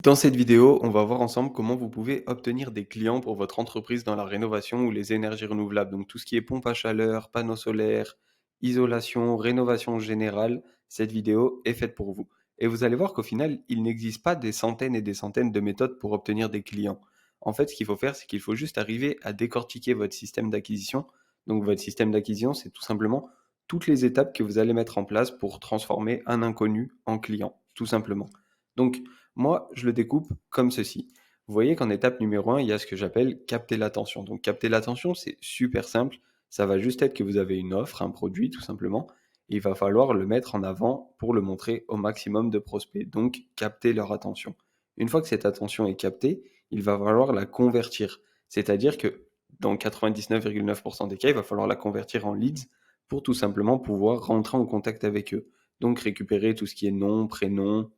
Dans cette vidéo, on va voir ensemble comment vous pouvez obtenir des clients pour votre entreprise dans la rénovation ou les énergies renouvelables. Donc tout ce qui est pompe à chaleur, panneaux solaires, isolation, rénovation générale, cette vidéo est faite pour vous. Et vous allez voir qu'au final, il n'existe pas des centaines et des centaines de méthodes pour obtenir des clients. En fait, ce qu'il faut faire, c'est qu'il faut juste arriver à décortiquer votre système d'acquisition. Donc votre système d'acquisition, c'est tout simplement toutes les étapes que vous allez mettre en place pour transformer un inconnu en client, tout simplement. Donc, moi, je le découpe comme ceci. Vous voyez qu'en étape numéro 1, il y a ce que j'appelle capter l'attention. Donc capter l'attention, c'est super simple. Ça va juste être que vous avez une offre, un produit tout simplement. Et il va falloir le mettre en avant pour le montrer au maximum de prospects. Donc capter leur attention. Une fois que cette attention est captée, il va falloir la convertir. C'est-à-dire que dans 99,9% des cas, il va falloir la convertir en leads pour tout simplement pouvoir rentrer en contact avec eux. Donc récupérer tout ce qui est nom, prénom,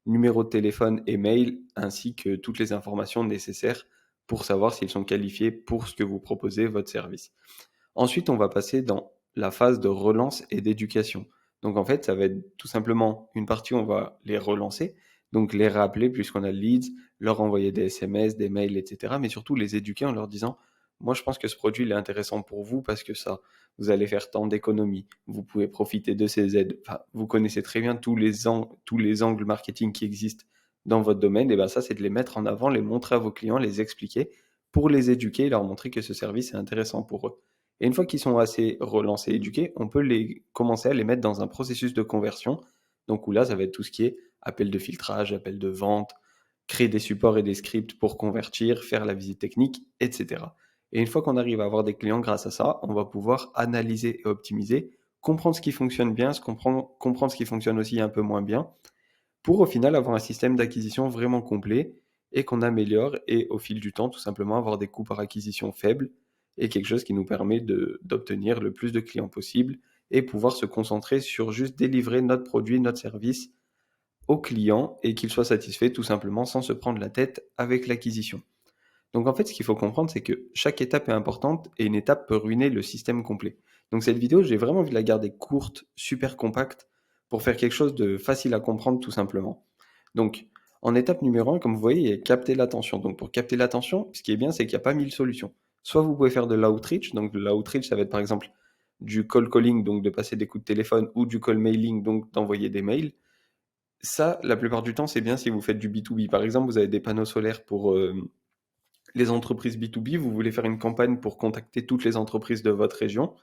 numéro de téléphone et mail, ainsi que toutes les informations nécessaires pour savoir s'ils sont qualifiés pour ce que vous proposez, votre service. Ensuite, on va passer dans la phase de relance et d'éducation. Donc en fait, ça va être tout simplement une partie où on va les relancer, donc les rappeler puisqu'on a le leads, leur envoyer des SMS, des mails, etc. Mais surtout les éduquer en leur disant, moi je pense que ce produit il est intéressant pour vous parce que ça, vous allez faire tant d'économies, vous pouvez profiter de ces aides. Enfin, vous connaissez très bien tous les angles marketing qui existent dans votre domaine, et bien ça c'est de les mettre en avant, les montrer à vos clients, les expliquer pour les éduquer et leur montrer que ce service est intéressant pour eux. Et une fois qu'ils sont assez relancés, éduqués, on peut commencer à les mettre dans un processus de conversion. Donc où là, ça va être tout ce qui est appel de filtrage, appel de vente, créer des supports et des scripts pour convertir, faire la visite technique, etc. Et une fois qu'on arrive à avoir des clients grâce à ça, on va pouvoir analyser et optimiser, comprendre ce qui fonctionne bien, comprendre ce qui fonctionne aussi un peu moins bien, pour au final avoir un système d'acquisition vraiment complet et qu'on améliore et au fil du temps, tout simplement avoir des coûts par acquisition faibles et quelque chose qui nous permet d'obtenir le plus de clients possible et pouvoir se concentrer sur juste délivrer notre produit, notre service au client et qu'il soit satisfait tout simplement sans se prendre la tête avec l'acquisition. Donc en fait, ce qu'il faut comprendre, c'est que chaque étape est importante et une étape peut ruiner le système complet. Donc cette vidéo, j'ai vraiment envie de la garder courte, super compacte, pour faire quelque chose de facile à comprendre tout simplement. Donc en étape numéro 1, comme vous voyez, il y a capter l'attention. Donc pour capter l'attention, ce qui est bien, c'est qu'il n'y a pas 1000 solutions. Soit vous pouvez faire de l'outreach, donc de l'outreach, ça va être par exemple du cold calling, donc de passer des coups de téléphone, ou du call mailing, donc d'envoyer des mails. Ça, la plupart du temps, c'est bien si vous faites du B2B. Par exemple, vous avez des panneaux solaires pour les entreprises B2B, vous voulez faire une campagne pour contacter toutes les entreprises de votre région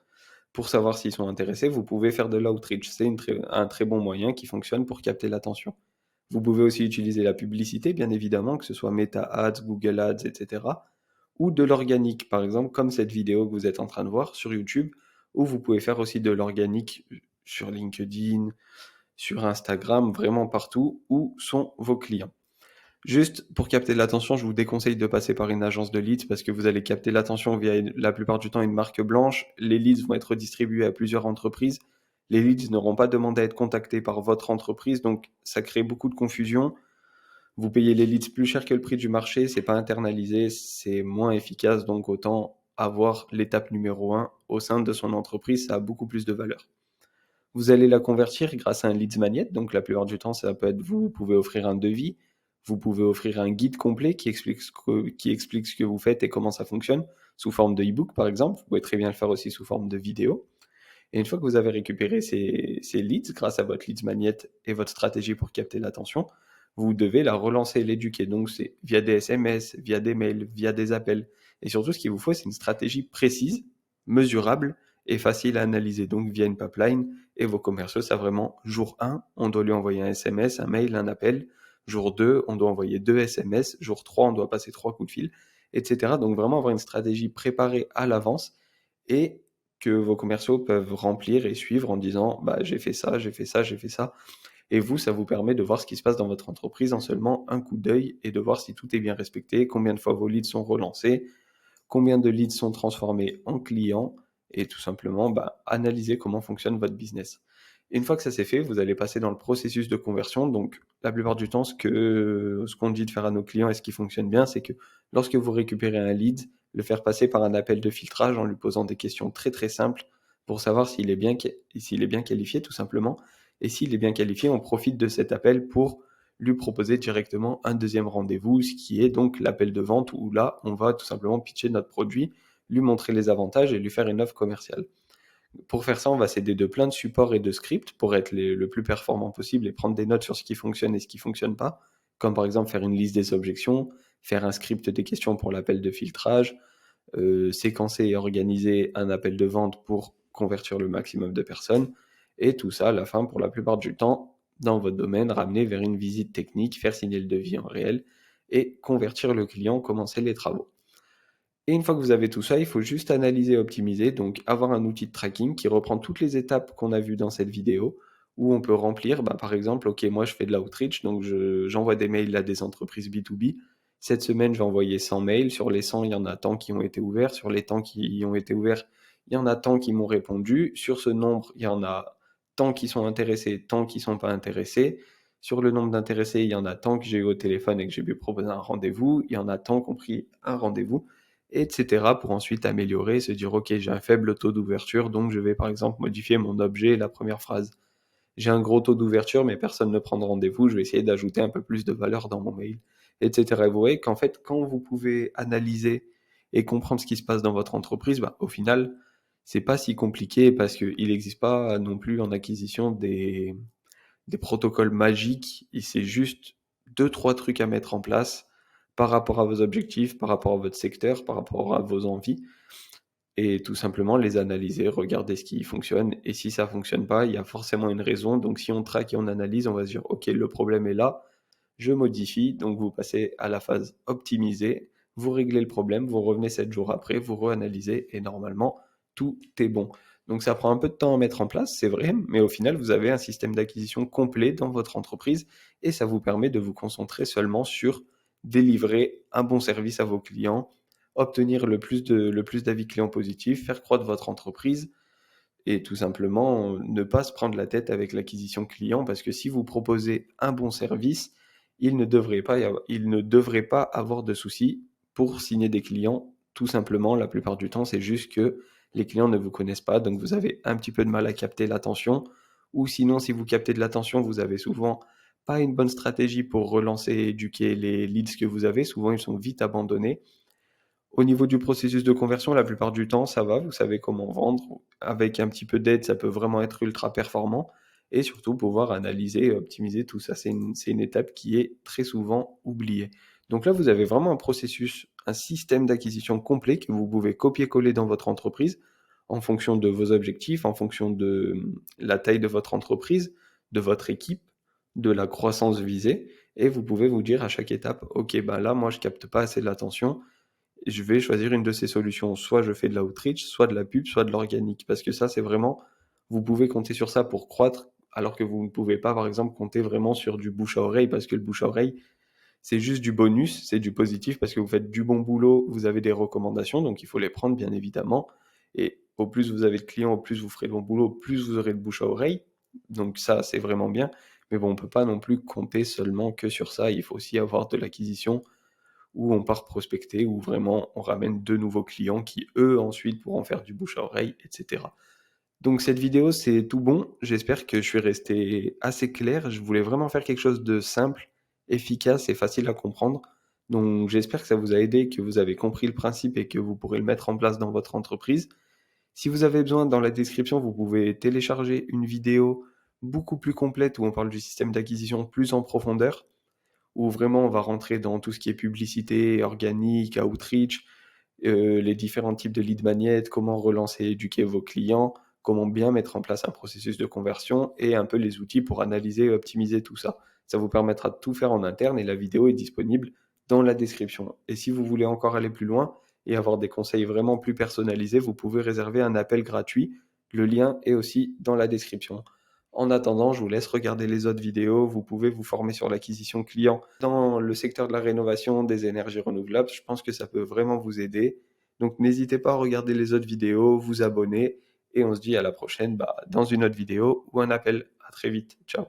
pour savoir s'ils sont intéressés, vous pouvez faire de l'outreach. C'est un très bon moyen qui fonctionne pour capter l'attention. Vous pouvez aussi utiliser la publicité, bien évidemment, que ce soit Meta Ads, Google Ads, etc. Ou de l'organique, par exemple, comme cette vidéo que vous êtes en train de voir sur YouTube, où vous pouvez faire aussi de l'organique sur LinkedIn, sur Instagram, vraiment partout où sont vos clients. Juste pour capter l'attention, je vous déconseille de passer par une agence de leads parce que vous allez capter l'attention via la plupart du temps une marque blanche. Les leads vont être distribués à plusieurs entreprises. Les leads n'auront pas demandé à être contactés par votre entreprise, donc ça crée beaucoup de confusion. Vous payez les leads plus cher que le prix du marché, c'est pas internalisé, c'est moins efficace, donc autant avoir l'étape numéro 1 au sein de son entreprise, ça a beaucoup plus de valeur. Vous allez la convertir grâce à un leads magnet. Donc, la plupart du temps, ça peut être vous pouvez offrir un devis, vous pouvez offrir un guide complet qui explique ce que vous faites et comment ça fonctionne, sous forme de e-book par exemple. Vous pouvez très bien le faire aussi sous forme de vidéo. Et une fois que vous avez récupéré ces leads grâce à votre leads magnet et votre stratégie pour capter l'attention, vous devez la relancer et l'éduquer. Donc, c'est via des SMS, via des mails, via des appels. Et surtout, ce qu'il vous faut, c'est une stratégie précise, mesurable et facile à analyser. Donc, via une pipeline. Et vos commerciaux, ça vraiment, jour 1, on doit lui envoyer un SMS, un mail, un appel. Jour 2, on doit envoyer 2 SMS. Jour 3, on doit passer 3 coups de fil, etc. Donc, vraiment avoir une stratégie préparée à l'avance et que vos commerciaux peuvent remplir et suivre en disant bah, j'ai fait ça, j'ai fait ça, j'ai fait ça. Et vous, ça vous permet de voir ce qui se passe dans votre entreprise en seulement un coup d'œil et de voir si tout est bien respecté, combien de fois vos leads sont relancés, combien de leads sont transformés en clients et tout simplement bah, analyser comment fonctionne votre business. Et une fois que ça c'est fait, vous allez passer dans le processus de conversion. Donc, la plupart du temps, ce qu'on dit de faire à nos clients et ce qui fonctionne bien, c'est que lorsque vous récupérez un lead, le faire passer par un appel de filtrage en lui posant des questions très très simples pour savoir s'il est bien qualifié tout simplement. Et s'il est bien qualifié, on profite de cet appel pour lui proposer directement un deuxième rendez-vous, ce qui est donc l'appel de vente où là, on va tout simplement pitcher notre produit, lui montrer les avantages et lui faire une offre commerciale. Pour faire ça, on va s'aider de plein de supports et de scripts pour être le plus performant possible et prendre des notes sur ce qui fonctionne et ce qui fonctionne pas, comme par exemple faire une liste des objections, faire un script des questions pour l'appel de filtrage, séquencer et organiser un appel de vente pour convertir le maximum de personnes. Et tout ça, à la fin, pour la plupart du temps, dans votre domaine, ramener vers une visite technique, faire signer le devis en réel et convertir le client, commencer les travaux. Et une fois que vous avez tout ça, il faut juste analyser et optimiser, donc avoir un outil de tracking qui reprend toutes les étapes qu'on a vues dans cette vidéo, où on peut remplir, par exemple, OK, moi je fais de l'outreach, donc j'envoie des mails à des entreprises B2B. Cette semaine, je vais envoyer 100 mails. Sur les 100, il y en a tant qui ont été ouverts. Sur les tant qui ont été ouverts, il y en a tant qui m'ont répondu. Sur ce nombre, il y en a tant qui sont intéressés, tant qui ne sont pas intéressés. Sur le nombre d'intéressés, il y en a tant que j'ai eu au téléphone et que j'ai pu proposer un rendez-vous. Il y en a tant qui ont pris un rendez-vous etc. pour ensuite améliorer, se dire ok, j'ai un faible taux d'ouverture, donc je vais par exemple modifier mon objet, la première phrase. J'ai un gros taux d'ouverture, mais personne ne prend de rendez-vous, je vais essayer d'ajouter un peu plus de valeur dans mon mail, etc. Et vous voyez qu'en fait, quand vous pouvez analyser et comprendre ce qui se passe dans votre entreprise, au final, c'est pas si compliqué parce qu'il n'existe pas non plus en acquisition des protocoles magiques, et c'est juste deux, trois trucs à mettre en place par rapport à vos objectifs, par rapport à votre secteur, par rapport à vos envies, et tout simplement les analyser, regarder ce qui fonctionne, et si ça fonctionne pas, il y a forcément une raison. Donc si on traque et on analyse, on va se dire, ok, le problème est là, je modifie, donc vous passez à la phase optimiser, vous réglez le problème, vous revenez 7 jours après, vous reanalysez et normalement tout est bon. Donc ça prend un peu de temps à mettre en place, c'est vrai, mais au final vous avez un système d'acquisition complet dans votre entreprise et ça vous permet de vous concentrer seulement sur délivrer un bon service à vos clients, obtenir le plus d'avis clients positifs, faire croître votre entreprise et tout simplement ne pas se prendre la tête avec l'acquisition client parce que si vous proposez un bon service, il ne devrait pas avoir de soucis pour signer des clients. Tout simplement, la plupart du temps, c'est juste que les clients ne vous connaissent pas, donc vous avez un petit peu de mal à capter l'attention. Ou sinon, si vous captez de l'attention, vous avez souvent pas une bonne stratégie pour relancer et éduquer les leads que vous avez. Souvent, ils sont vite abandonnés. Au niveau du processus de conversion, la plupart du temps, ça va, vous savez comment vendre. Avec un petit peu d'aide, ça peut vraiment être ultra performant et surtout pouvoir analyser et optimiser tout ça. C'est une étape qui est très souvent oubliée. Donc là, vous avez vraiment un processus, un système d'acquisition complet que vous pouvez copier-coller dans votre entreprise en fonction de vos objectifs, en fonction de la taille de votre entreprise, de votre équipe, de la croissance visée. Et vous pouvez vous dire à chaque étape, OK, là, moi, je capte pas assez de l'attention, je vais choisir une de ces solutions. Soit je fais de l'outreach, soit de la pub, soit de l'organique. Parce que ça, c'est vraiment, vous pouvez compter sur ça pour croître, alors que vous ne pouvez pas, par exemple, compter vraiment sur du bouche à oreille, parce que le bouche à oreille, c'est juste du bonus, c'est du positif, parce que vous faites du bon boulot, vous avez des recommandations, donc il faut les prendre, bien évidemment. Et au plus vous avez de clients, au plus vous ferez de bon boulot, au plus vous aurez de bouche à oreille. Donc ça, c'est vraiment bien. Mais bon, on ne peut pas non plus compter seulement que sur ça. Il faut aussi avoir de l'acquisition, où on part prospecter, où vraiment on ramène de nouveaux clients qui, eux, ensuite pourront faire du bouche à oreille, etc. Donc cette vidéo, c'est tout bon. J'espère que je suis resté assez clair. Je voulais vraiment faire quelque chose de simple, efficace et facile à comprendre. Donc j'espère que ça vous a aidé, que vous avez compris le principe et que vous pourrez le mettre en place dans votre entreprise. Si vous avez besoin, dans la description, vous pouvez télécharger une vidéo beaucoup plus complète où on parle du système d'acquisition plus en profondeur, où vraiment on va rentrer dans tout ce qui est publicité, organique, outreach, les différents types de lead magnets, comment relancer et éduquer vos clients, comment bien mettre en place un processus de conversion et un peu les outils pour analyser et optimiser tout ça. Ça vous permettra de tout faire en interne et la vidéo est disponible dans la description. Et si vous voulez encore aller plus loin et avoir des conseils vraiment plus personnalisés, vous pouvez réserver un appel gratuit. Le lien est aussi dans la description. En attendant, je vous laisse regarder les autres vidéos. Vous pouvez vous former sur l'acquisition client dans le secteur de la rénovation des énergies renouvelables. Je pense que ça peut vraiment vous aider. Donc n'hésitez pas à regarder les autres vidéos, vous abonner et on se dit à la prochaine dans une autre vidéo ou un appel. À très vite. Ciao.